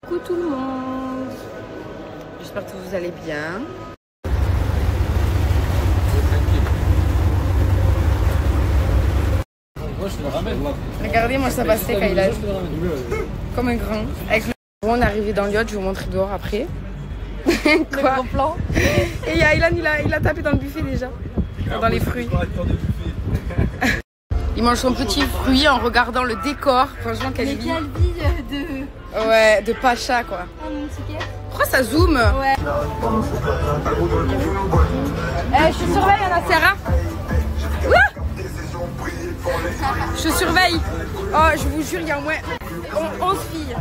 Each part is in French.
Coucou tout le monde. J'espère que vous allez bien. Regardez moi ça passait quand il a comme un grand. Avec le... On est arrivé dans le yacht, je vais vous montrer dehors après. Quoi? Et Aylan il a tapé dans le buffet déjà. Dans les fruits. Il mange son petit fruit en regardant le décor. Franchement, quelle vie. De... Ouais, de Pacha quoi. Ah, mon ticket. Pourquoi ça zoome? Ouais. Je te surveille, Anna-Sarah. Je te surveille. Oh, je vous jure, il y a au moins 11 filles.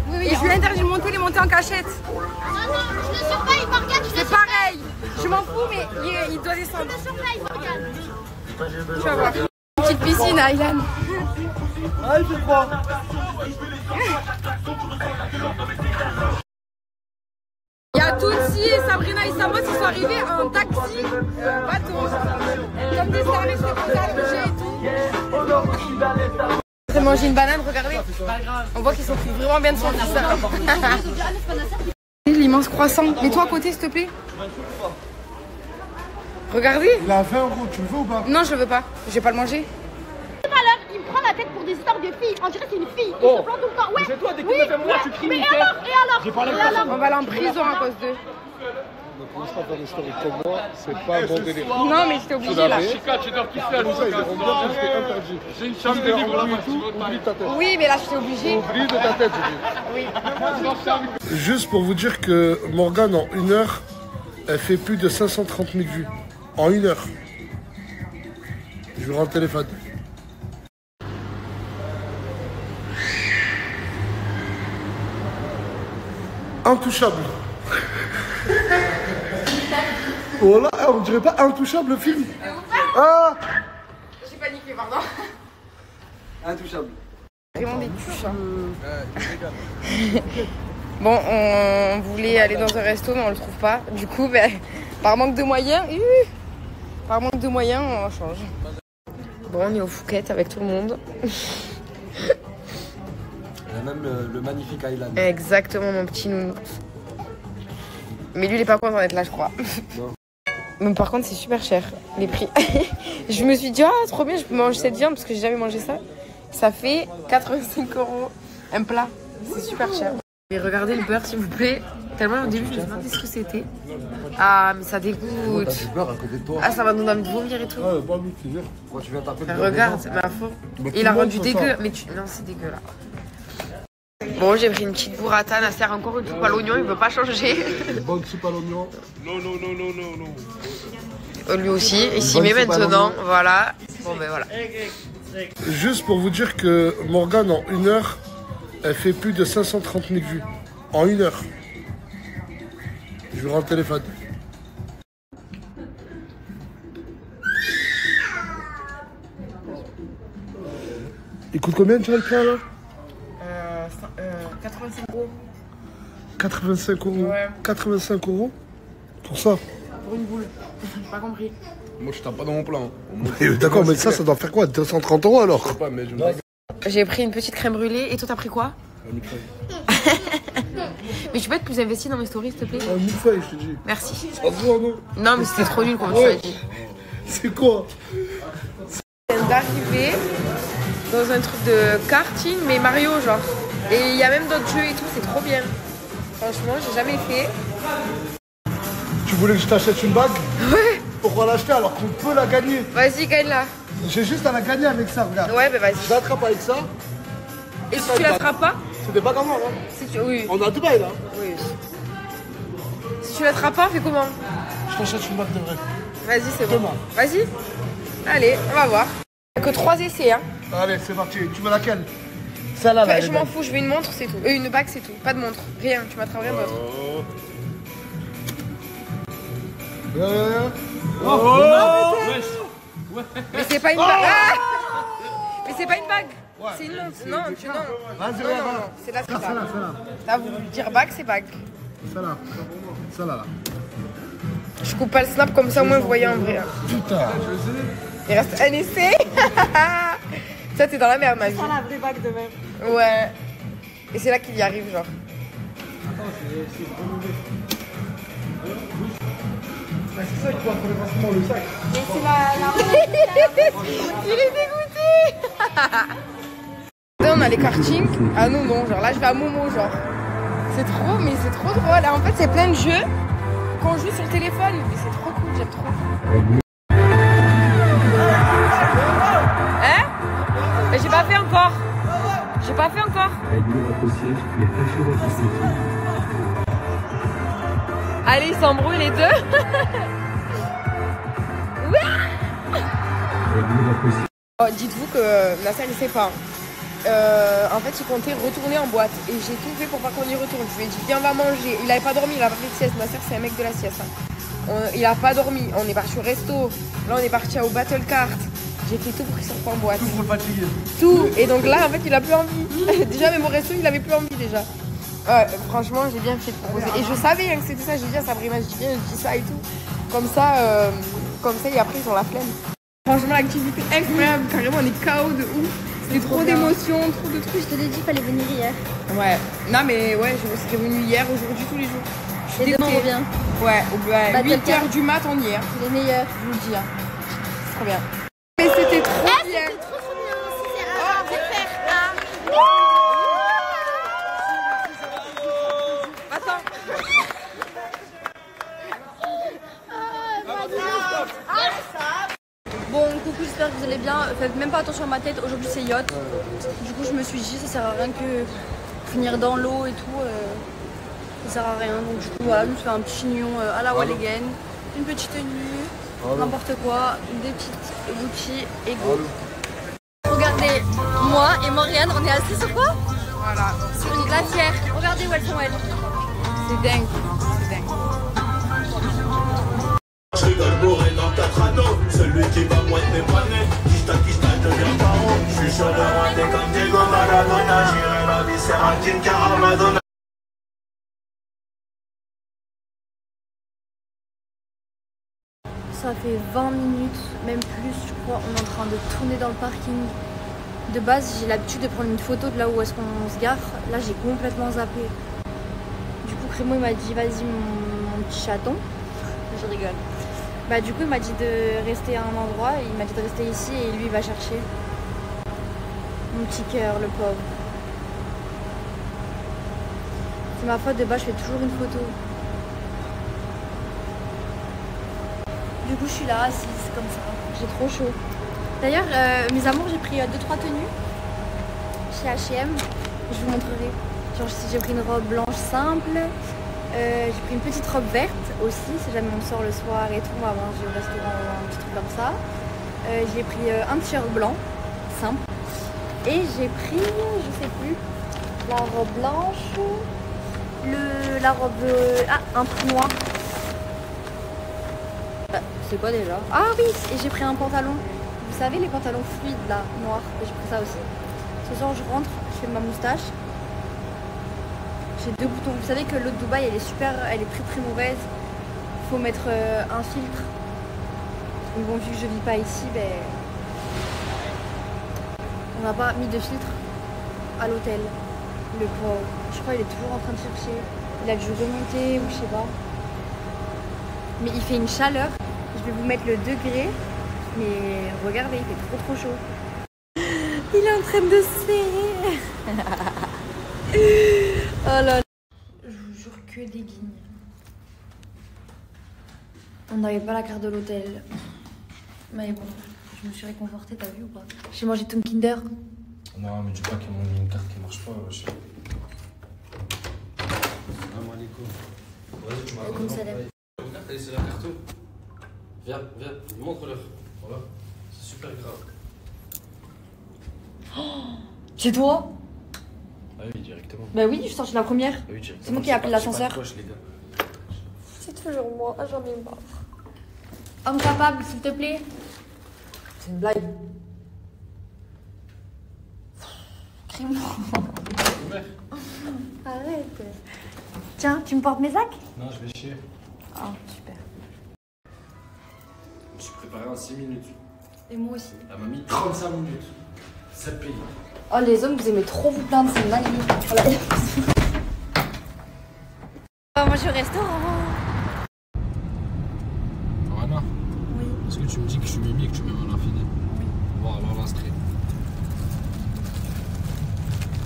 Oui, et je lui interdis de monter, les monter en cachette. Non, non, je le surveille, Morgane. C'est pareil. Je m'en fous, mais il doit descendre. Je le surveille, Morgane. Tu vas voir. Une petite piscine, Aylan. Ah, je crois. Il y a Tutsi et Sabrina et Samos qui sont arrivés en taxi, bateau. Comme des stars, mais c'est comme ça, bouger et tout. J'ai mangé une banane, regardez. On voit qu'ils sont pris vraiment bien de son fils. L'immense croissant. Mets-toi à côté, s'il te plaît. Regardez. Il a 20 €, tu le veux ou pas? Non, je le veux pas. Je vais pas le manger. C'est pas l'heure, il me prend la tête pour des histoires de filles. On dirait que c'est une fille. Il se plante tout le temps. Ouais. C'est toi, dès que tu me fais moi, tu cries. Mais alors? J'ai parlé avec personne. On va aller en prison à cause d'eux. Ne commence pas à faire des stories comme moi, c'est pas bon délire. Non, mais j'étais obligée là. Chica, tu dors tout seul. Comme ça, ils diront bien que c'était interdit. J'ai une chambre de libre là-bas. Oublie ta tête. Oui, mais là, j'étais obligée. Oublie de ta tête, je dis. Oui. Juste pour vous dire que Morgane, en 1 heure, elle fait plus de 530 000 vues. En 1 heure. Je lui rends le téléphone. Intouchable. Voilà, on dirait pas intouchable le film. Ah! J'ai paniqué, pardon. Intouchable. Vraiment des tuches. Hein. Bon, on voulait aller dans un resto, mais on le trouve pas. Du coup, ben, par manque de moyens, on change. Bon, on est au Phuket avec tout le monde. Il y a même le magnifique Island. Exactement, mon petit nounou. Mais lui, il est pas content d'être là, je crois. Non. Mais par contre, c'est super cher, les prix. Je me suis dit, ah, trop bien, je peux manger cette viande parce que j'ai jamais mangé ça. Ça fait 85 € un plat. C'est super cher. Et regardez le beurre, s'il vous plaît. Tellement au début, je me demandais ce que c'était. Ah, mais ça dégoûte. T'as du beurre à côté de toi. Ah, ça va nous donner de vomir et tout. Ah, pas lui qui vient. Quand tu viens taper le Regarde, c'est ma faute. Il a rendu dégueu. Mais tu... Non, c'est dégueu là. Bon, j'ai pris une petite burrata. Nasser encore une soupe à l'oignon, il veut pas changer. Bonne soupe à l'oignon. Non. Lui aussi, il s'y met maintenant. Voilà. Bon, ben voilà. Juste pour vous dire que Morgane, en 1 heure, elle fait plus de 530 000 vues. En 1 heure. Je lui rends le téléphone. Il coûte combien, tu vois le plat là? 85 €. 85 €. Ouais. 85 € pour ça. Pour une boule. J'ai pas compris. Moi, je tape pas dans mon plan. D'accord, mais ça doit faire quoi? 230 € alors? Je sais pas, mais je me J'ai pris une petite crème brûlée. Et toi, t'as pris quoi? Mais tu peux être plus investi dans mes stories, s'il te plaît? Un millefeuille, je te dis. Merci. Ça se voit, non? Non, mais c'était trop nul, comme tu l'as dit. C'est quoi? Je viens d'arriver dans un truc de karting, mais Mario, genre. Et il y a même d'autres jeux et tout, c'est trop bien. Franchement, j'ai jamais fait. Tu voulais que je t'achète une bague? Ouais. Pourquoi l'acheter alors qu'on peut la gagner? Vas-y, gagne-la. J'ai juste à la gagner avec ça, regarde. Ouais, bah Je vas-y. l'attrape avec ça. Et si tu l'attrapes pas? C'est des bagues en or, hein. Si tu... Oui. On a Dubaï là. Oui. Si tu l'attrapes pas, on fait comment? Je t'achète une bague de vrai. Vas-y, c'est bon. Demain. Vas-y. Allez, on va voir. Il n'y a que 3 essais, hein. Allez, c'est parti. Tu veux laquelle? Celle-là, là. Je m'en fous, je veux une montre, c'est tout. Une bague, c'est tout. Pas de montre. Rien, tu m'attrapes rien d'autre. Mais c'est pas une bague. Ah mais c'est pas une bague. C'est une montre. Non, tu non. Vas-y, Non, non, non. C'est là, c'est ça. T'as voulu dire bague, c'est bague. Celle-là. Celle-là, là. Je coupe pas le snap comme ça, au moins vous voyez en vrai. Putain. Il reste un essai. Ça, t'es dans la merde, ma vie. C'est la vraie bague de même. Ouais. Et c'est là qu'il y arrive, genre. C'est ça qui va trouver facilement le sac. Mais c'est la... Il est dégoûté. Là, on a les kartings. Ah non, non, genre là, je vais à Momo, genre. C'est trop, mais c'est trop drôle. En fait, c'est plein de jeux qu'on joue sur le téléphone. Mais c'est trop cool, j'aime trop. Hein? Mais j'ai pas fait encore. J'ai pas fait encore. Allez, ils s'embrouillent les deux. Oh, dites-vous que Nasser il sait pas. En fait il comptait retourner en boîte et j'ai tout fait pour pas qu'on y retourne. Je lui ai dit viens on va manger. Il avait pas dormi, il a pas fait de sieste. Nasser c'est un mec de la sieste. Il a pas dormi. On est parti au resto. Là on est parti au battle kart. J'ai fait tout pour qu'il sorte pas en boîte. Tout pour le fatiguer. Tout. Et donc là en fait il a plus envie. Déjà même au resto il avait plus envie déjà. Ouais, franchement j'ai bien fait de proposer. Et je savais hein, que c'était ça. J'ai dit à Sabrina, je dis bien, je dis ça et tout. Comme ça et après ils ont la flemme. Franchement, l'activité incroyable, carrément, on est KO de ouf. C'était trop d'émotions, trop de trucs. Je te l'ai dit, il fallait venir hier. Ouais, non, mais ouais, je serais venue hier, aujourd'hui, tous les jours. Je suis Et demain, on dégoûtée. revient. Ouais, au 8h du mat, on y est. C'est les meilleurs. Je vous le dis. Hein. C'est trop bien. Mais c'était trop bien. C'était trop bien. Si c'est à refaire. Attends. Bon, coucou, j'espère que vous allez bien. Faites même pas attention à ma tête, aujourd'hui c'est yacht. Du coup, je me suis dit, ça sert à rien que finir dans l'eau et tout. Ça sert à rien. Donc, du coup, voilà, je me suis fait un petit chignon à la Walligen, une petite tenue, n'importe quoi, des petites Gucci et go. Regardez, moi et Morgane, on est assis sur quoi? Voilà. Sur une glacière. Regardez où elles sont, elles. C'est dingue. C'est dingue. Je rigole bourré dans 4 anneaux. Celui qui va moins dépanner. Kista devient paro. Je suis sur le roi des comme Diego Maradona. J'irai la vie c'est Rakin car Madonna. Ça fait 20 minutes, même plus, je crois. On est en train de tourner dans le parking. De base, j'ai l'habitude de prendre une photo de là où est-ce qu'on se gare. Là, j'ai complètement zappé. Du coup, Crémo, il m'a dit, vas-y, mon petit chaton. Je rigole. Bah, du coup, il m'a dit de rester à un endroit. Il m'a dit de rester ici et lui, il va chercher. Mon petit cœur, le pauvre. C'est ma faute, de base, je fais toujours une photo. Du coup, je suis là, assise, comme ça. J'ai trop chaud. D'ailleurs, mes amours, j'ai pris 2-3 tenues chez H&M. Je vous montrerai. Genre, j'ai pris une robe blanche simple. J'ai pris une petite robe verte aussi, si jamais on sort le soir et tout, on va manger au restaurant ou un petit truc comme ça. J'ai pris un t-shirt blanc, simple. Et j'ai pris, je sais plus, la robe blanche, la robe... un truc noir. C'est quoi déjà? Ah oui, et j'ai pris un pantalon. Vous savez les pantalons fluides là, noirs. J'ai pris ça aussi. Ce soir je rentre, je fais ma moustache. J'ai 2 boutons. Vous savez que l'eau de Dubaï elle est super, elle est très mauvaise. Faut mettre un filtre. Mais bon, vu que je vis pas ici, ben on n'a pas mis de filtre à l'hôtel. Le pauvre. Je crois qu'il est toujours en train de chercher. Il a dû remonter ou je sais pas. Mais il fait une chaleur. Je vais vous mettre le degré. Mais regardez, il fait trop chaud. Il est en train de se serrer. Oh là là. Je vous jure que des guignes. On n'avait pas la carte de l'hôtel. Mais bon, je me suis réconfortée, t'as vu ou pas? J'ai mangé tout le Kinder. Non, mais dis pas qu'ils m'ont mis une carte qui marche pas. Wesh. Salam alaikum. Vas-y, tu m'as Comme ça, là. Allez, c'est la carte. Viens, montre-leur. Voilà. C'est super grave. C'est toi? Ah oui, directement. Bah oui, je suis sortie la première. Ah oui, directement. C'est moi qui ai appelé l'ascenseur. Les gars. C'est toujours moi, j'en ai marre. Homme capable, s'il te plaît. C'est une blague. Crie-moi. Arrête. Tiens, tu me portes mes sacs? Non, je vais chier. Ah, super. Je suis préparé en 6 minutes. Et moi aussi. Elle m'a mis 35 minutes. 7 pays. Oh, les hommes, vous aimez trop vous plaindre, c'est une dinguerie. Voilà. manger au restaurant. Anna, Oui. est-ce que tu me dis que je suis Mimi et que tu m'aimes à l'infini? Oui. Bon, alors la street.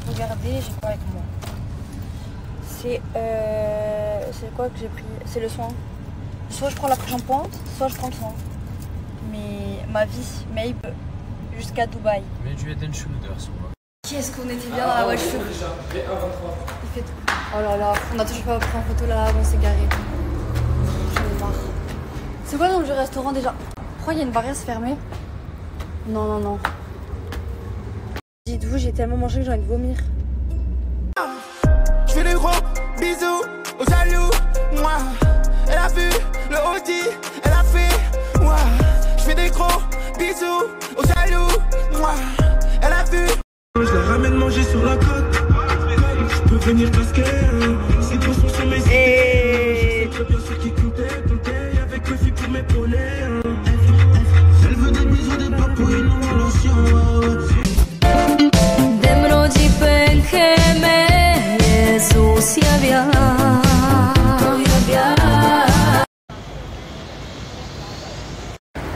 Regardez, j'ai quoi avec moi? C'est quoi que j'ai pris? C'est le soin. Soit je prends la shampoing, soit je prends le soin. Mais ma vie, Mabe, jusqu'à Dubaï. Mais du Head & Shoulders, ouais. Qu'est-ce qu'on était bien dans la voiture. Il fait tout. Oh là là, on a toujours pas pris en photo là avant, c'est garé. J'en ai marre. C'est quoi le nom du restaurant déjà? Pourquoi il y a une barrière fermée? Non, non, non. Dites-vous, j'ai tellement mangé que j'ai envie de vomir. Je fais des gros bisous aux jaloux, moi. Elle a vu le Audi, elle a fait, moi. Je fais des gros bisous aux jaloux, moi. Elle a vu. Je la ramène manger sur la côte. Je peux venir casquer. C'est pour son sommet. Je sais très bien ce qui comptait. Avec le fil pour m'épauler. Elle veut des bisous, des pas pour une relation.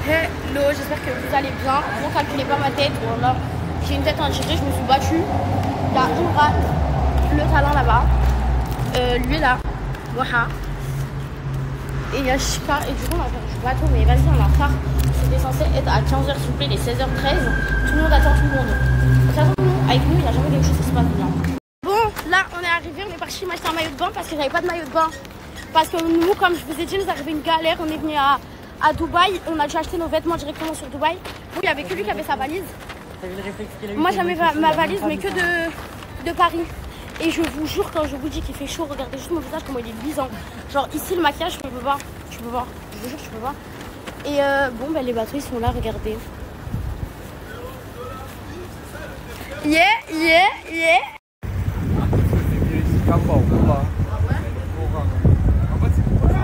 Hello, j'espère que vous allez bien. Ne calculez pas ma tête. Voilà. J'ai une tête en tirée, je me suis battue. Il y a Imran, le talent là-bas. Lui là. Voilà. Et il y a Shika. Et du coup, on a perdu le bateau. Mais vas-y, on est en retard. C'était censé être à 15h, s'il vous plaît, les 16h13. Tout le monde attend tout le monde. De toute façon, nous, avec nous, il n'y a jamais quelque chose qui se passe bien. Bon, là, on est arrivé. On est parti m'acheter un maillot de bain parce que j'avais pas de maillot de bain. Parce que nous, comme je vous ai dit, nous arrivait une galère. On est venu à Dubaï. On a dû acheter nos vêtements directement sur Dubaï. Vous, il y avait que lui qui avait sa valise. Moi, j'avais ma valise, mais que de Paris. Et je vous jure, quand je vous dis qu'il fait chaud, regardez juste mon visage, comment il est luisant. Genre ici, le maquillage, je peux voir. Je peux voir. Je vous jure, je peux voir. Et bon, ben, les bateaux, ils sont là, regardez. Yeah, yeah, yeah.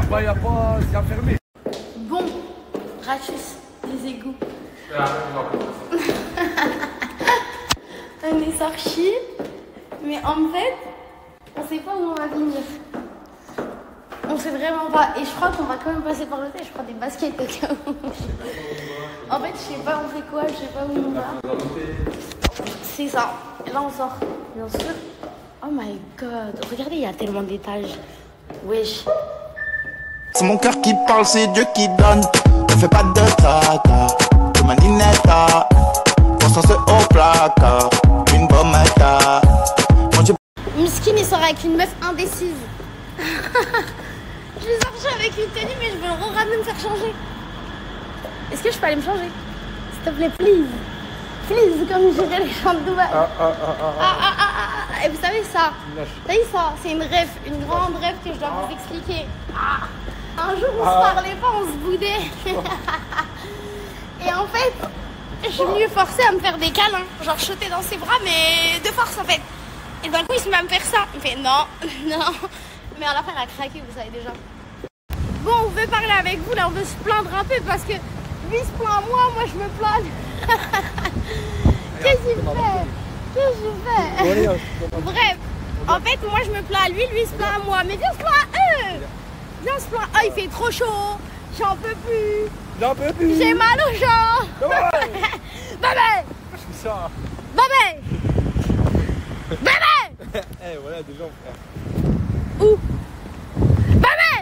Bah, y a pas, c'est fermé. Bon, Rachus, les égouts. On est sortis, mais en fait, on sait pas où on va venir. On sait vraiment pas. Et je crois qu'on va quand même passer par l'hôtel. Je crois des baskets au cas où. En fait, je sais pas on fait quoi, je sais pas où on va. C'est ça. Et là, on sort, bien sûr. Oh my god, regardez, il y a tellement d'étages. Wesh. C'est mon cœur qui parle, c'est Dieu qui donne. Ne fais pas de tracas, de ma ninetta. Constance au placard, une bonne méta. Miskin, il sort avec une meuf indécise. Je vais sortir avec une tenue, mais je veux le ramener me faire changer. Est-ce que je peux aller me changer? S'il te plaît, please. Please, comme j'irai les champs de Dubaï. Et vous savez ça? Vous savez ça? C'est une rêve, une grande rêve que je dois vous expliquer. Un jour, on se parlait pas, on se boudait. Et en fait, je suis venue forcer à me faire des câlins. Genre, je sautais dans ses bras, mais de force en fait. Et d'un coup, il se met à me faire ça. Il me fait non, non. Mais à la fin, il a craqué, vous savez déjà. Bon, on veut parler avec vous, là, on veut se plaindre un peu parce que lui se plaint à moi je me plains. Qu'est-ce qu'il fait? Qu'est-ce qu'il fait? Bref, en fait, moi je me plains à lui, lui il se plaint à moi. Mais viens se plaindre à eux. Viens se plaindre. Ah, il fait trop chaud. J'en peux plus. J'en peux plus. J'ai mal aux gens. Bébé. Bébé. Bébé. Eh, voilà, des gens, frère. Où? Bébé.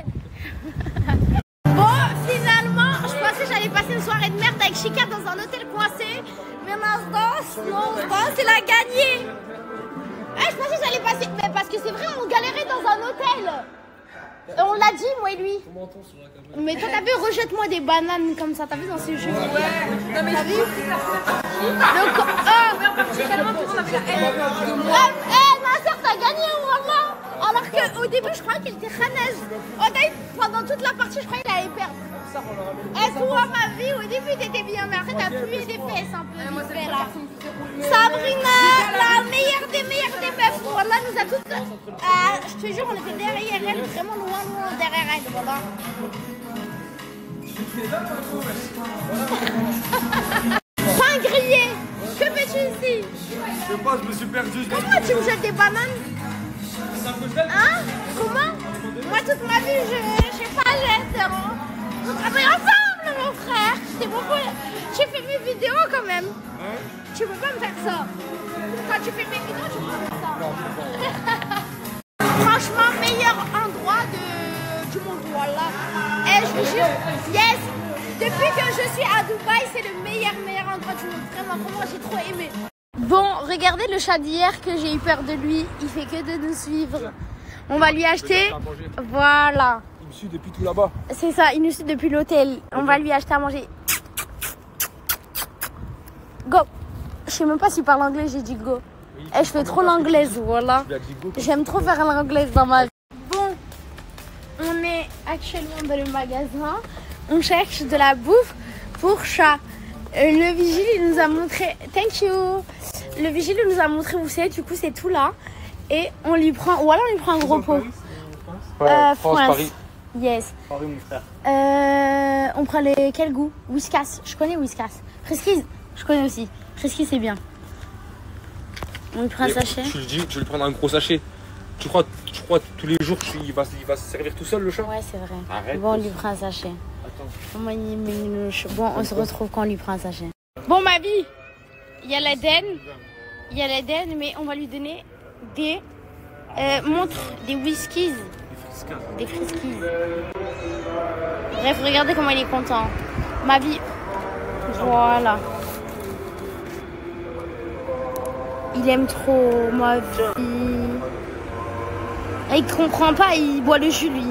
Bon, finalement, je pensais que j'allais passer une soirée de merde avec Chika dans un hôtel coincé. Mais on se danse, non, on se danse, il a gagné. Je pensais que j'allais passer, mais parce que c'est vrai, on galérait dans un hôtel. Et on l'a dit, moi et lui. Mais toi, t'as vu, rejette-moi des bananes comme ça, t'as vu dans ces jeux. Ouais, non mais t'as vu. Donc, ma soeur, t'as gagné, Wallah. Alors qu'au début, je croyais qu'il était khanez. Pendant toute la partie, je croyais qu'il allait perdre. Et toi, ma vie, au début, t'étais bien, mais après, t'as pué des fesses un peu. Là. Sabrina, la meilleure des meufs. Wallah, nous a toutes. Je te jure, on était derrière elle, vraiment loin derrière elle. Voilà. Pain grillé. Que fais-tu ici? Je sais pas, je me suis perdu. Comment tu me jettes des bananes? Hein? Comment? Moi, toute ma vie, je sais pas, on travaille ensemble, mon frère. C'est beaucoup. J'ai fait mes vidéos quand même. Tu peux pas me faire ça. Quand tu fais mes vidéos, tu peux pas faire ça. Franchement, meilleur endroit du monde, voilà. Et je vous jure, yes, depuis que je suis à Dubaï, c'est le meilleur endroit du monde. Vraiment, j'ai trop aimé. Bon, regardez le chat d'hier que j'ai eu peur de lui. Il fait que de nous suivre. On va lui acheter. Voilà. Il me suit depuis tout là-bas. C'est ça, il nous suit depuis l'hôtel. On va lui acheter à manger. Go. Je sais même pas s'il parle anglais, j'ai dit go. Et je fais trop l'anglaise, voilà. J'aime trop faire l'anglaise dans ma vie. Bon, on est actuellement dans le magasin. On cherche de la bouffe pour chat. Le vigile, il nous a montré... Thank you. Le vigile, il nous a montré où c'est. Du coup, c'est tout là. Et on lui prend... Voilà, on lui prend un gros pot. France, Paris. Yes. Paris, mon frère. On prend les... Quel goût? Whiskas. Je connais Whiskas. Friskies, je connais aussi. Friskies, c'est bien. On lui prend un sachet. Je lui dis, je vais lui prendre un gros sachet. Tu crois tous les jours il va se servir tout seul le chat? Ouais, c'est vrai. Arrête. Bon, on lui prend un sachet. Attends. Bon, on se retrouve quand on lui prend un sachet. Bon, ma vie, il y a l'Eden. Mais on va lui donner des montres, des whiskies. Des friskies. Bref, regardez comment il est content. Ma vie. Voilà. Il aime trop ma vie. Il ne comprend pas, il boit le jus lui.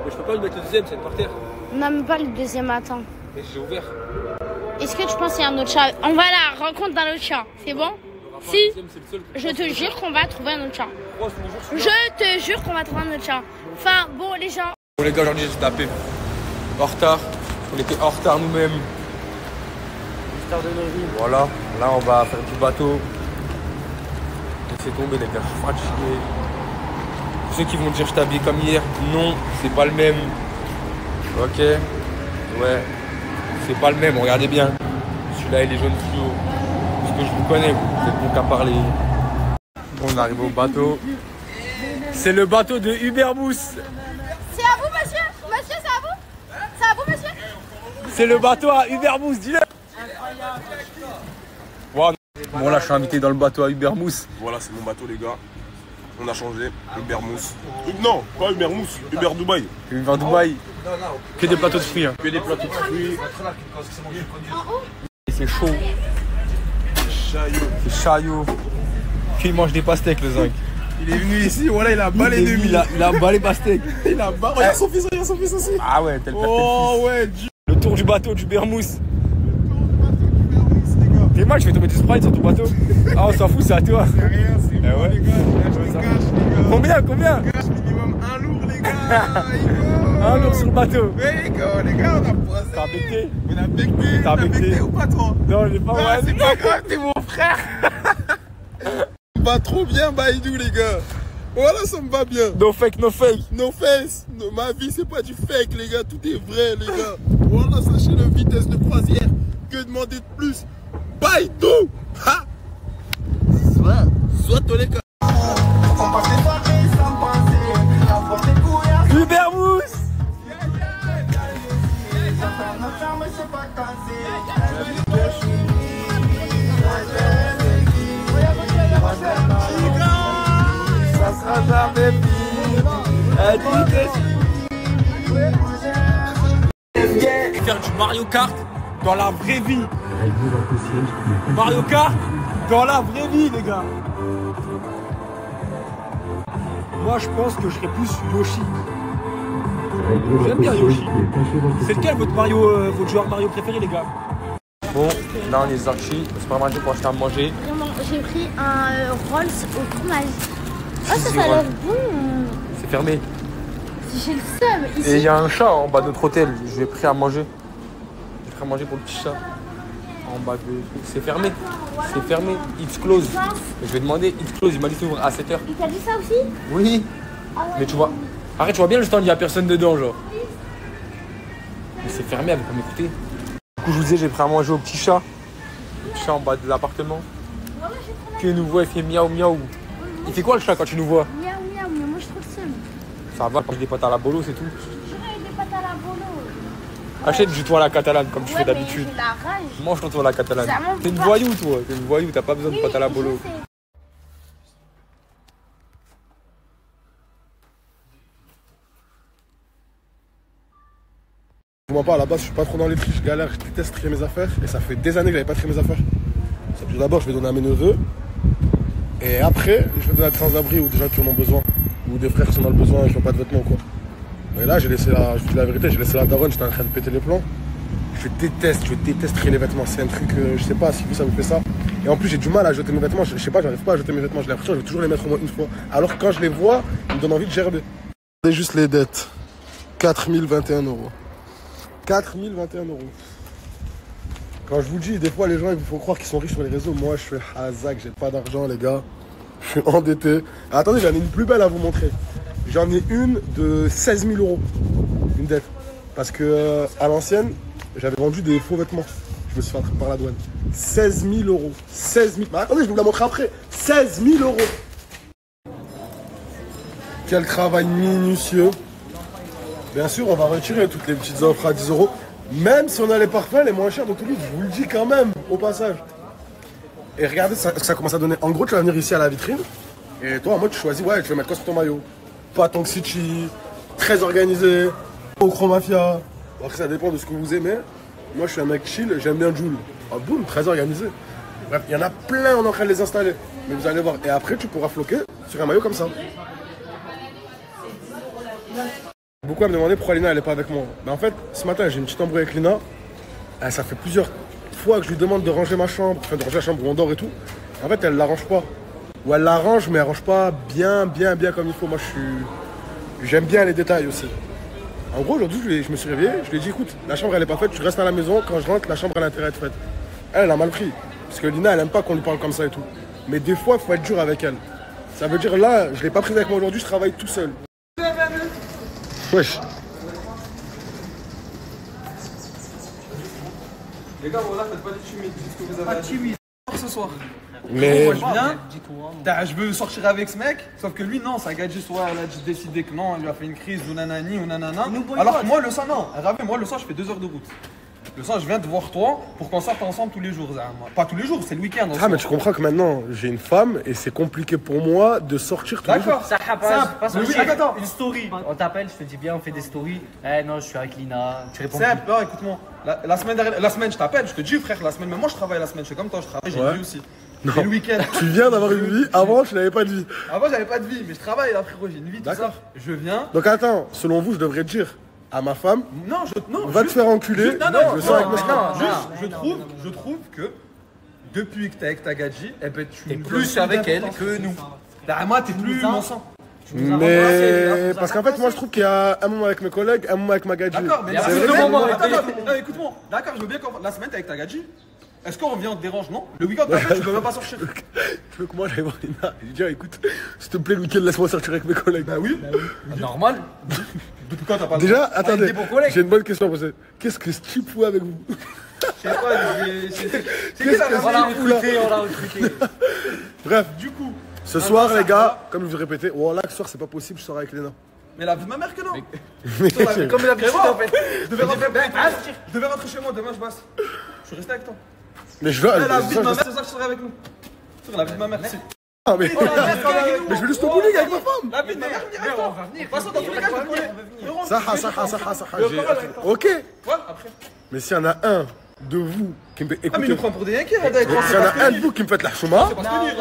Mais je peux pas lui mettre le deuxième, c'est par terre. Non, mais pas le deuxième, attends. Mais j'ai ouvert. Est-ce que tu penses qu'il y a un autre chat? On va à la rencontre d'un autre chat, c'est bon? Si, je te jure qu'on va trouver un autre chat. Je te jure qu'on va trouver un autre chat. Enfin, bon, les gens. Bon, les gars, aujourd'hui, j'ai tapé. En retard. On était en retard nous-mêmes. Voilà, là, on va faire du bateau. Laissez tomber, les gars, je suis fatigué. Ceux qui vont dire je t'habille comme hier, non, c'est pas le même. Ok, ouais, c'est pas le même, regardez bien. Celui-là, il est jaune fluo. Parce que je vous connais, vous êtes bon qu'à parler. Bon, on arrive au bateau. C'est le bateau de Uberbous. C'est à vous, monsieur? Monsieur, c'est à vous? C'est à vous, monsieur? C'est le bateau à Uberbous, dis-le. Bon, là, je suis invité dans le bateau à Uberbous. Voilà, c'est mon bateau, les gars. On a changé. Ubermousse. Non, pas Ubermousse. Uber Dubaï. Uber Dubaï. Que des plateaux de fruits. Hein. Que des plateaux de fruits. C'est chaud. Chaillot. C'est chaillot. Puis il mange des pastèques, le zinc. Il est venu ici, voilà, il a balé demi. Il a balé pastèques. Il a balé. Regarde son fils aussi. Ah ouais, tel père. Oh ouais, le tour du bateau du Bermousse. T'es mal, je vais te mettre du Sprite sur ton bateau. Ah, on s'en fout, c'est à toi. C'est rien, c'est moi, les gars. Combien? Cash minimum, un lourd, les gars. Un lourd sur le bateau. Mais les gars, on a poissé. T'as becté? On a becté. T'as becté ou pas trop? Non, j'ai pas mal. C'est pas grave, t'es mon frère. Ça me va trop bien, Baïdou, les gars. Voilà, ça me va bien. No fake, no fake. No face. No, ma vie, c'est pas du fake, les gars. Tout est vrai, les gars. Voilà, sachez le vitesse de croisière. Que demander de plus? Baïdou. Ha. Soit les gars. Uberbous. Ça sera jamais fini. Faire du Mario Kart dans la vraie vie. Mario Kart dans la vraie vie, les gars. Moi, je pense que je serais plus Yoshi. J'aime bien Yoshi. C'est lequel votre joueur Mario préféré, les gars? Bon, là on est sortis au supermarché pour acheter à manger. J'ai pris un Rolls au fromage. Oh, ça a l'air bon. C'est fermé. J'ai le seum ici. Et il y a un chat en bas de notre hôtel. Je lui ai pris à manger. J'ai pris à manger pour le petit chat. En bas de... C'est fermé. C'est fermé. It's closed. Je vais demander it's closed. Il m'a dit s'ouvre à 7h. Il t'a dit ça aussi? Oui. Mais tu vois... Arrête, tu vois bien le stand, il n'y a personne dedans, genre. Mais c'est fermé, elle veut pas m'écouter. Du coup, je vous disais, j'ai pris à manger au petit chat. Le petit chat en bas de l'appartement. Qui nous voit, il fait miaou miaou. Il fait quoi le chat quand tu nous vois? Miaou miaou, mais moi je trouve le seum. Ça va, mange des pâtes à la bolo, c'est tout. Des pâtes à la bolo. Achète du toit à la catalane comme tu fais d'habitude. J'ai la rage. Mange ton toit à la catalane. T'es une voyou, toi. T'es une voyou, t'as pas besoin de pâtes à la bolo. Je vois pas, à la base, je suis pas trop dans les tri, je galère, je déteste trier mes affaires. Et ça fait des années que j'avais pas trié mes affaires. D'abord, je vais donner à mes neveux. Et après, je vais donner à des sans-abri ou des gens qui en ont besoin. Ou des frères qui sont dans le besoin et qui n'ont pas de vêtements, quoi. Mais là, je vous dis la vérité, j'ai laissé la daronne, j'étais en train de péter les plombs. Je déteste trier les vêtements. C'est un truc, je sais pas si vous, ça vous fait ça. Et en plus, j'ai du mal à jeter mes vêtements. Je sais pas, j'arrive pas à jeter mes vêtements. J'ai l'impression que je vais toujours les mettre au moins une fois. Alors que quand je les vois, ils me donnent envie de gerber. Regardez juste les dettes. 4021 €. 4021 €. Quand je vous dis, des fois, les gens, ils vous font croire qu'ils sont riches sur les réseaux. Moi, je suis Hazak, j'ai pas d'argent, les gars. Je suis endetté. Ah, attendez, j'en ai une plus belle à vous montrer. J'en ai une de 16 000 €. Une dette. Parce que à l'ancienne, j'avais vendu des faux vêtements. Je me suis fait attraper par la douane. 16 000 €. 16 000. Mais attendez, je vais vous la montrer après. 16 000 €. Quel travail minutieux. Bien sûr, on va retirer toutes les petites offres à 10 €. Même si on a les parfums les moins chers de Toulouse, je vous le dis quand même, au passage. Et regardez ce que ça commence à donner. En gros, tu vas venir ici à la vitrine. Et toi, en mode, tu choisis, ouais, tu veux mettre quoi sur ton maillot? Pas Tank City, très organisé, Ocro Mafia. Bon, après, ça dépend de ce que vous aimez. Moi, je suis un mec chill, j'aime bien Joule. Ah, boum, très organisé. Bref, il y en a plein, on est en train de les installer. Mais vous allez voir. Et après, tu pourras floquer sur un maillot comme ça. Beaucoup à me demander pourquoi Lina elle est pas avec moi. Mais en fait, ce matin j'ai une petite embrouille avec Lina. Ça fait plusieurs fois que je lui demande de ranger ma chambre, enfin de ranger la chambre où on dort et tout. En fait, elle l'arrange pas. Ou elle l'arrange, mais elle range pas bien comme il faut. Moi, j'aime bien les détails aussi. En gros, aujourd'hui, je me suis réveillé, je lui ai dit, écoute, la chambre elle est pas faite, tu restes à la maison. Quand je rentre, la chambre elle a intérêt à être faite. Elle a mal pris. Parce que Lina, elle aime pas qu'on lui parle comme ça et tout. Mais des fois, il faut être dur avec elle. Ça veut dire là, je l'ai pas prise avec moi aujourd'hui, je travaille tout seul. Wesh. Les gars, voilà, faites pas des timides, dites ce que vous avez. Pas timide ce soir. Mais moi, je viens, je veux sortir avec ce mec, sauf que lui, non, ça gadget, soit elle a décidé que non, elle lui a fait une crise ou nanani ou nanana. Alors que moi, le soir, non, moi, le soir, je fais 2 heures de route. Le soir, je viens te voir toi pour qu'on sorte ensemble tous les jours. Pas tous les jours, c'est le week-end. Ah, mais tu comprends que maintenant, j'ai une femme et c'est compliqué pour moi de sortir tous les jours. D'accord, ça pas une story. On t'appelle, je te dis bien, on fait des stories. Eh non, je suis avec Lina, tu réponds. C'est non, écoute-moi. La semaine, je t'appelle, je te dis, frère, la semaine, mais moi, je travaille la semaine, je fais comme toi, je travaille, j'ai une vie aussi. Non. Et le week-end. Tu viens d'avoir une vie, avant, tu n'avais pas de vie. Avant, j'avais pas de vie, mais je travaille là, frérot, j'ai une vie, tout ça. Je viens. Donc attends, selon vous, je devrais dire à ma femme, non, va te faire enculer. Je trouve que depuis que t'es avec ta gadji, eh ben, t'es plus avec elle que nous. Moi, t'es plus mon sang. Mais parce qu'en fait, moi, je trouve qu'il y a un moment avec mes collègues, un moment avec ma gadji. D'accord, mais attends, écoute-moi. D'accord, je veux bien qu'on la semaine t'es avec ta gadji. Est-ce qu'on revient, on te dérange, non? Le week-end, tu peux même pas sortir. Tu veux que moi j'aille voir Lina et lui dire, écoute, s'il te plaît, le week-end, laisse-moi sortir avec mes collègues. Bah oui. Normal. Depuis quand t'as pas déjà, attendez, j'ai une bonne question à poser. Qu'est-ce que Steve fout avec vous? Je sais pas, c'est qui la on l'a recruté. Bref, du coup, ce soir, les gars, comme je vous répétais, voilà, ce soir, c'est pas possible, je sors avec Lina. Mais la vie de ma mère que non. Comme la vie en fait. Je devais rentrer chez moi, demain je bosse. Je suis resté avec toi. Mais je veux. La vie de ma mère, c'est ça que je serai avec nous. Sur la vie de ma mère, c'est. Ah, mais je vais juste au bowling avec ma femme. La vie de ma mère, on va venir. De toute façon, dans tous les cas, je connais. Ça. Ok. Après. Mais s'il y en a un de vous qui me fait écouter. Ah, mais il nous prend pour des Yankees, s'il y en a un de vous qui me fait la chouma,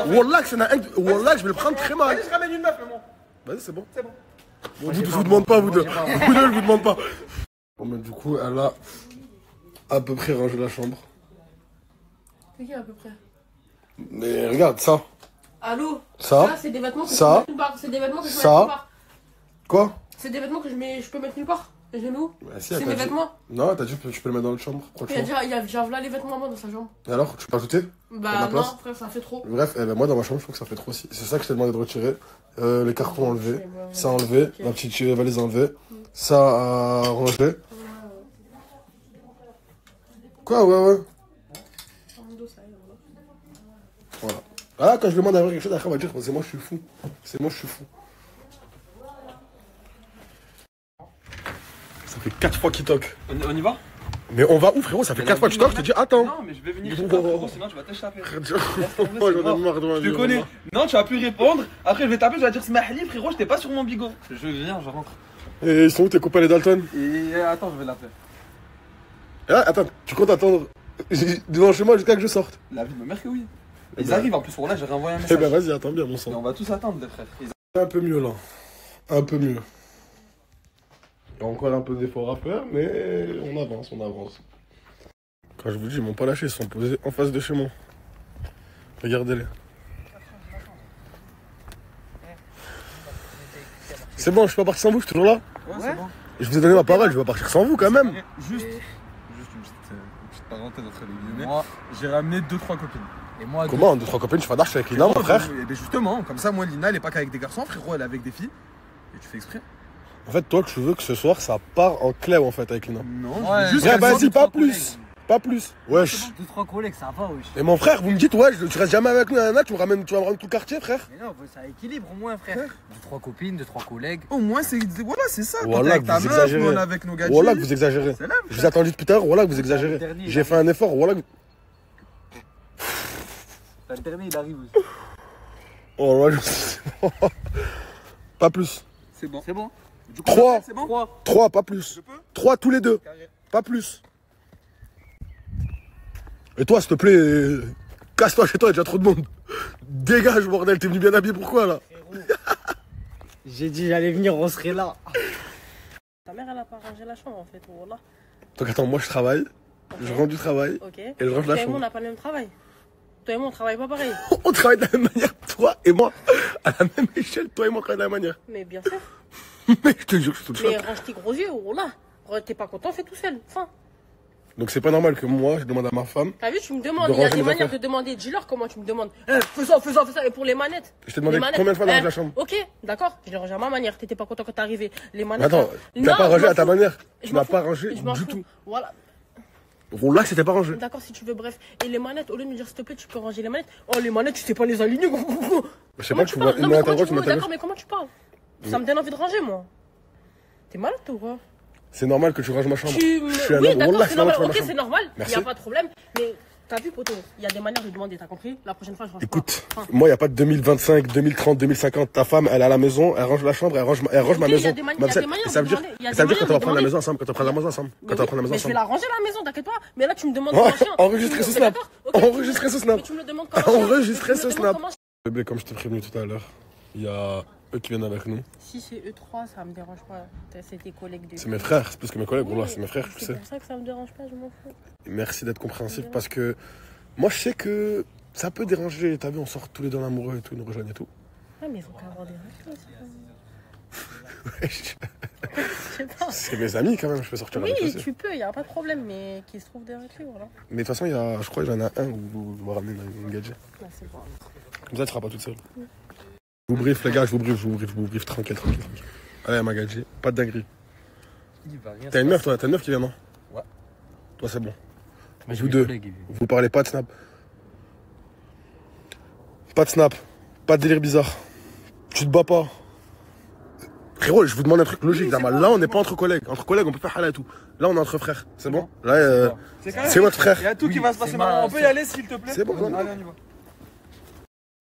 Wallah, s'il y en a un, Wallah, je vais le prendre très mal. Allez, je ramène une meuf, mais bon. Vas-y, c'est bon. C'est bon. Vous, je vous demande pas, vous deux. Vous deux, je vous demande pas. Bon, mais du coup, elle a à peu près rangé la chambre. C'est qui à peu près? Mais regarde ça. Allô? Ça, c'est des vêtements que ça, je peux mettre nulle part. C'est des vêtements que je peux mettre nulle part. Quoi? C'est des vêtements que je peux mettre nulle part. Je les mets où? Bah, si, c'est mes vêtements. Non, t'as dit tu peux le mettre dans l'autre chambre. Il y a là les vêtements à moi dans sa chambre. Et alors, tu peux ajouter? Bah non, frère, ça fait trop. Bref, eh ben, moi dans ma chambre, je trouve que ça fait trop aussi. C'est ça que je t'ai demandé de retirer. Les cartons enlevés, ça enlevé, la petite valise enlevée, ça à ranger. Quoi, ouais. Voilà. Ah, quand je demande d'avoir quelque chose, après on va dire c'est moi je suis fou. C'est moi je suis fou. 4 fois qu'il toque. On y va? Mais on va où frérot? Ça fait 4 fois que je toque, je te dis attends. Non, mais je vais venir chez toi, frérot, sinon tu vas t'échapper. Moi j'en ai marre de ma vie. Je te connais. Non, tu vas plus répondre. Après, je vais t'appeler, je vais dire Smahli, frérot, j'étais pas sur mon bigot. Je viens, je rentre. Et ils sont où tes copains les Dalton? Et attends, je vais l'appeler. Ah, attends, tu comptes attendre devant chez moi jusqu'à que je sorte? La vie de ma mère que oui. Ils arrivent en plus, pour là, j'ai renvoyé un Eh message. ben vas-y, attends bien mon sang. Et on va tous attendre, les frères. Un peu mieux là. Un peu mieux. Il y a encore un peu d'efforts à faire, mais on avance, on avance. Quand je vous dis, ils m'ont pas lâché, ils sont posés en face de chez moi. Regardez-les. C'est bon, je suis pas parti sans vous, je suis toujours là? Ouais, c'est bon. Je vous ai donné ma parole, je vais partir sans vous quand même. Juste une petite parenthèse entre les guillemets. Moi, j'ai ramené 2-3 copines. Et moi, Comment 2-3 copines, je fais d'arche avec Lina, mon frère? Et ben justement, comme ça, moi, Lina, elle est pas qu'avec des garçons, frérot, elle est avec des filles. Et tu fais exprès. En fait, toi, tu veux que ce soir, ça part en clé en fait avec Lina. Non, Ouais, juste Viens, qu'elle vas-y, sorte pas de plus. Pas plus. Wesh. 2-3 collègues, ça va, wesh. Et mon frère, vous me dites, ouais, tu restes jamais avec nous, nana, tu vas me ramener tout le quartier, frère. Mais non, ça équilibre au moins, frère. 2-3 copines, 2-3 collègues. Au moins, c'est voilà, c'est ça. Quand t'es Voilà, avec que ta vous meuf, exagérez. nous, on est avec nos gars. Voilà que vous exagérez. C'est là, Je vous ai attendu depuis tout à l'heure, voilà que vous exagérez. dernier, J'ai fait un effort, voilà que... Le dernier, il arrive aussi. Oh là, c'est bon. Pas plus. C'est bon. C'est bon. 3. C'est bon. 3, pas plus. Je peux? 3 tous les deux. Carré. Pas plus. Et toi, s'il te plaît, casse-toi chez toi, il y a déjà trop de monde. Dégage, bordel, t'es venu bien habillé, pourquoi là? J'ai dit j'allais venir, on serait là. Ta mère, elle a pas rangé la chambre en fait, voilà. Donc attends, moi je travaille, je rentre du travail, Ok. et je range la Toi et moi, on chambre. n'a pas le même travail. Toi et moi, on travaille pas pareil. On travaille de la même manière, toi et moi, à la même échelle, toi et moi on travaille de la même manière. Mais bien sûr. Mais je te jure, je suis tout Mais choc. range tes gros yeux, voilà. T'es pas content, fais tout seul. Fin. Donc c'est pas normal que moi, je demande à ma femme. T'as vu, tu me demandes. De Il y a ranger des mes manières affaires. de demander. Dis-leur comment tu me demandes. Fais ça, fais ça, fais ça. Et pour les manettes. Je t'ai demandé Les manettes, combien de fois de ranger la chambre. Ok, d'accord. Je l'ai rangé à ma manière. T'étais pas content quand t'es arrivé. Les manettes. Attends, Non, t'as pas je rangé m'en à ta fous. manière. Je Tu m'en n'as pas fous. rangé Je m'en du fous. tout. Voilà. Bon, là, c'était pas rangé. D'accord, si tu veux, bref. Et les manettes, au lieu de me dire s'il te plaît, tu peux ranger les manettes. Oh, les manettes, tu sais pas les aligner. Je sais pas, tu vois parles une Non, main mais à ta comment droite, tu une main à ta D'accord, gauche. mais comment tu parles? Ça me donne envie de ranger, moi. T'es malade, toi, ou quoi? C'est normal que tu ranges ma chambre. Tu Je suis un Oui, homme. d'accord, Wallah, c'est c'est normal normal. que tu ranges Ok, ma c'est chambre. normal. Il Merci. n'y a pas de problème. Mais t'as vu, poto, il y a des manières de demander, t'as compris? La prochaine fois, je range Écoute, pas. Enfin, moi, il n'y a pas de 2025, 2030, 2050. Ta femme, elle est à la maison, elle range la chambre, elle range ma ok, maison. il y a des Ma il y a vaisselle. des manières Et ça de veut dire, demander. Il y a et ça veut des dire quand on va manières prendre la de maison ensemble, quand on prend la maison ensemble, quand on va prendre la maison mais je vais ensemble. la ranger la maison, t'inquiète pas. Mais là, tu me demandes Ouais, comment je tiens. enregistrez ce Mais snap. d'accord, ok, Enregistrez ce snap. Mais tu me le demandes comment je tiens. Enregistrez Mais tu me ce le demandes snap. comment je- Bébé, comme je t'ai prévenu tout à l'heure, il y a eux qui viennent avec nous. Si c'est E3, ça me dérange pas. C'est tes collègues de. C'est mes frères, c'est plus que mes collègues. Voilà, c'est mes frères, tu C'est sais. pour ça que ça me dérange pas, je m'en fous. Merci d'être compréhensif parce que moi, je sais que ça peut déranger. T'as vu, on sort tous les deux en amoureux et tout, ils nous rejoignent et tout. Ouais, mais ils ont qu'à avoir des règles. Wesh. Je sais pas. C'est mes amis quand même, je peux sortir avec eux Oui, aussi. tu peux, y a pas de problème, mais qu'il se trouve des règles, voilà. Mais de toute façon, il y a, je crois qu'il y en a un où je vais ramener une gadget. Ouais, c'est bon. Comme ça, tu seras pas toute seule. Je vous brief, les gars, je vous brief, tranquille. Allez, ma gadget, pas de dinguerie. T'as une meuf, toi, t'as une meuf qui vient, non? Ouais. Toi, c'est bon. Moi, Vous deux, vous parlez pas de snap. Pas de snap, pas de délire bizarre. Tu te bats pas. Frérot, je vous demande un truc logique, Damal. Là, on n'est pas entre collègues. Entre collègues, on peut faire halal et tout. Là, on est entre frères. C'est bon? Là, c'est votre frère. Il y a tout qui va se passer maintenant. On peut y aller, s'il te plaît? C'est bon, Allez, on y va.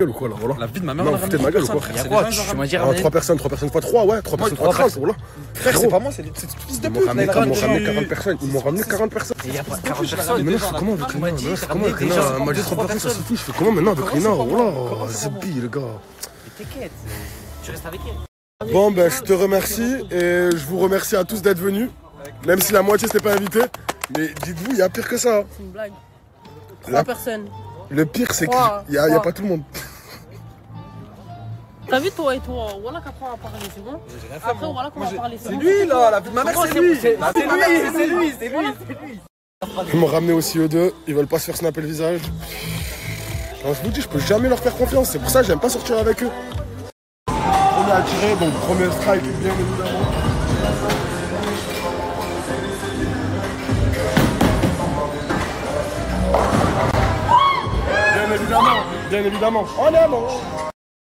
Gueule ou quoi, là, voilà. La vie de ma mère, Non, on a foutez de ma gueule ou quoi? Il y a quoi? Tu m'as dit Ah, 3 personnes fois 3, ouais. 3 personnes fois 30, voilà. Frère, c'est pas moi, c'est ce fils de Ils m'ont pute. ramené là, 40 personnes. Ils m'ont ramené 40 personnes. Il y a pas 40 personnes. Mais maintenant, je fais comment avec Tu m'as Rina? dit, Maintenant, je fais t'as comment avec ramené des Rina? gens, Elle m'a dit deux, 30 trois personnes, ça se personnes. fout. Je fais comment maintenant avec Rina? Comment ça, Voilà, c'est pas Zebi, le gars. Mais t'inquiète, tu restes avec elle. Bon, ben, je te remercie et je vous remercie à tous d'être venus. Même si la moitié s'était pas invité. Mais dites-vous, il y a pire que ça. C'est une blague. La- 3 personnes. Le pire, c'est qu'il Trois. n'y a pas tout le monde. T'as vu, toi et toi, voilà qu'après on va parler, c'est bon? Après, voilà qu'on va parler, C'est lui, là, la vie de ma mère, c'est lui. C'est lui. Ils m'ont ramené aussi eux deux. Ils veulent pas se faire snapper le visage. Alors, je vous dis, je peux jamais leur faire confiance. C'est pour ça que j'aime pas sortir avec eux. On est attiré, donc premier strike, bien évidemment. Bien évidemment. Oh non, non.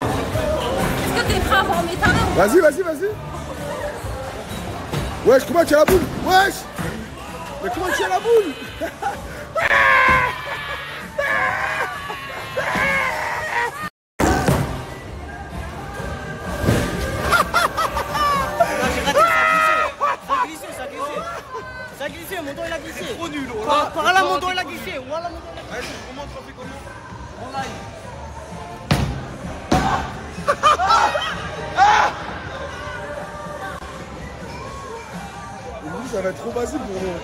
Est-ce que t'es prêt à voir mes talents? Vas-y. Wesh, comment tu as la boule? Wesh! Mais comment tu as la boule? Ça a glissé, mon dos il a glissé. C'est trop nul. Par là, mon dos il a glissé. Voilà, mon dos il a glissé. Allez, comment tu fais comment? En live. Ça va être trop facile pour nous.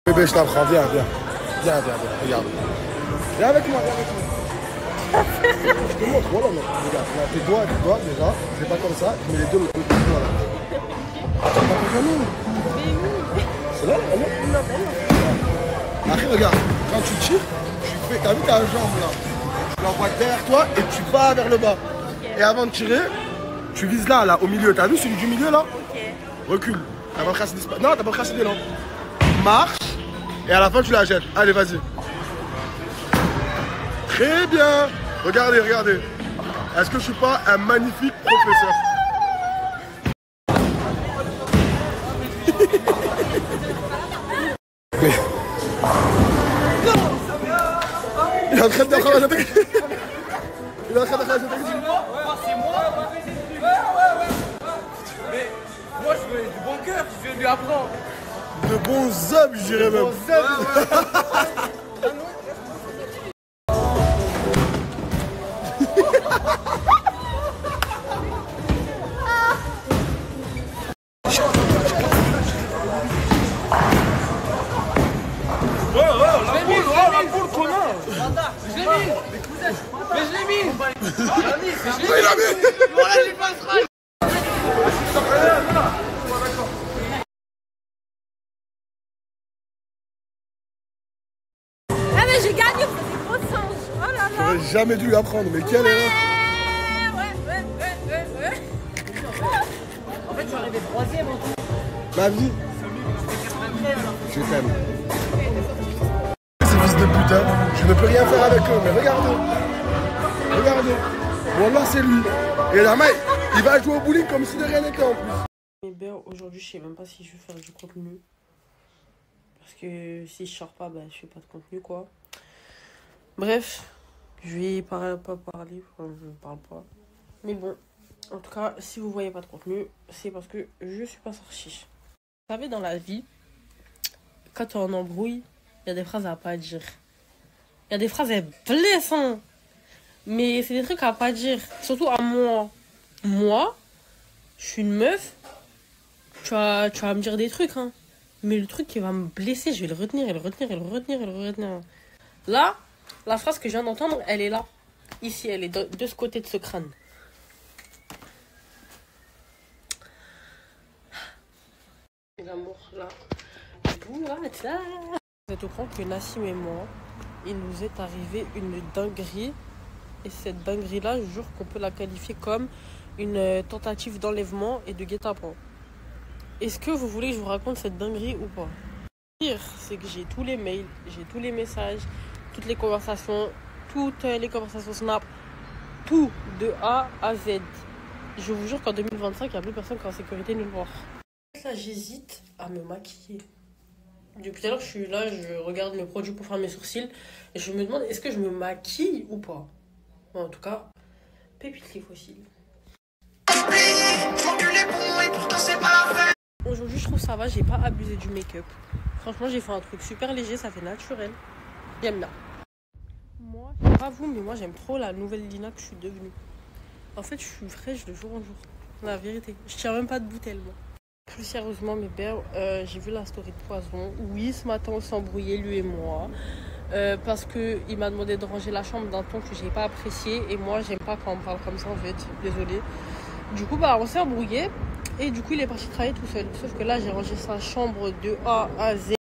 Bébé, je t'apprends, viens, viens. Viens, regarde. Viens avec moi, Je te montre, voilà, non. Regarde, là, tes doigts, déjà. C'est pas comme ça, tu mets les deux l'autre côté, voilà. Attends, pas comme nous. C'est là, non? Après, regarde, quand tu tires, t'as vu ta jambe là? Tu l'envoies derrière toi et tu vas vers le bas. Okay. Et avant de tirer, tu vises là, au milieu. T'as vu celui du milieu là? Okay. Recule. T'as pas cassé des... Non, t'as pas cassé des lampes. Marche et à la fin tu la jettes. Allez, vas-y. Très bien. Regardez. Est-ce que je suis pas un magnifique professeur? Mais... Il est en train de faire la technique. Il est en train de faire la technique. C'est moi. Mais moi je veux du bon cœur, je vais lui apprendre. De bons hommes, je dirais même. J'ai gagné, c'est gros singe. Oh là là. J'aurais jamais dû lui apprendre, mais quelle erreur. Ouais. En fait, je suis arrivé 3ème en tout. Ma vie. Je t'aime. Ces fils de putain, je ne peux rien faire avec eux, mais regardez. Voilà, c'est lui. Et la main, il va jouer au bowling comme si de rien n'était en plus. Mais ben, aujourd'hui, je sais même pas si je vais faire du contenu. Parce que si je sors pas, ben, je fais pas de contenu, quoi. Bref, je vais pas parler, enfin, je ne parle pas. Mais bon, en tout cas, si vous voyez pas de contenu, c'est parce que je suis pas sortie. Vous savez, dans la vie, quand tu es en embrouille, il y a des phrases à pas dire. Il y a des phrases blessantes. Mais c'est des trucs à pas dire. Surtout à moi. Moi, je suis une meuf. Tu vas me dire des trucs, hein. Mais le truc qui va me blesser, je vais le retenir. Là, la phrase que je viens d'entendre, elle est là. Ici, elle est de ce côté de ce crâne. Les amours, là. Vous êtes au courant que Nassim et moi, il nous est arrivé une dinguerie. Et cette dinguerie-là, je jure qu'on peut la qualifier comme une tentative d'enlèvement et de guet-apens. Est-ce que vous voulez que je vous raconte cette dinguerie ou pas? Le pire, c'est que j'ai tous les mails, j'ai tous les messages, toutes les conversations Snap, tout de A à Z. Je vous jure qu'en 2025, il n'y a plus personne qui est en sécurité nulle part. Là, j'hésite à me maquiller. Depuis tout à l'heure, je suis là, je regarde mes produits pour faire mes sourcils et je me demande est-ce que je me maquille ou pas. Bon, en tout cas, pépite les fossiles. Aujourd'hui, je trouve ça va, j'ai pas abusé du make-up. Franchement, j'ai fait un truc super léger, ça fait naturel. J'aime bien. Moi, je sais pas vous, mais moi, j'aime trop la nouvelle Lina que je suis devenue. En fait, je suis fraîche de jour en jour. La vérité. Je tiens même pas debout tellement. Plus sérieusement, mes belles, j'ai vu la story de Poison. Oui, ce matin, on s'est embrouillé, lui et moi. Parce qu'il m'a demandé de ranger la chambre d'un ton que j'ai pas apprécié. Et moi, j'aime pas quand on me parle comme ça, en fait. Désolée. Du coup, on s'est embrouillé. Et du coup, il est parti travailler tout seul. Sauf que là, j'ai rangé sa chambre de A à Z.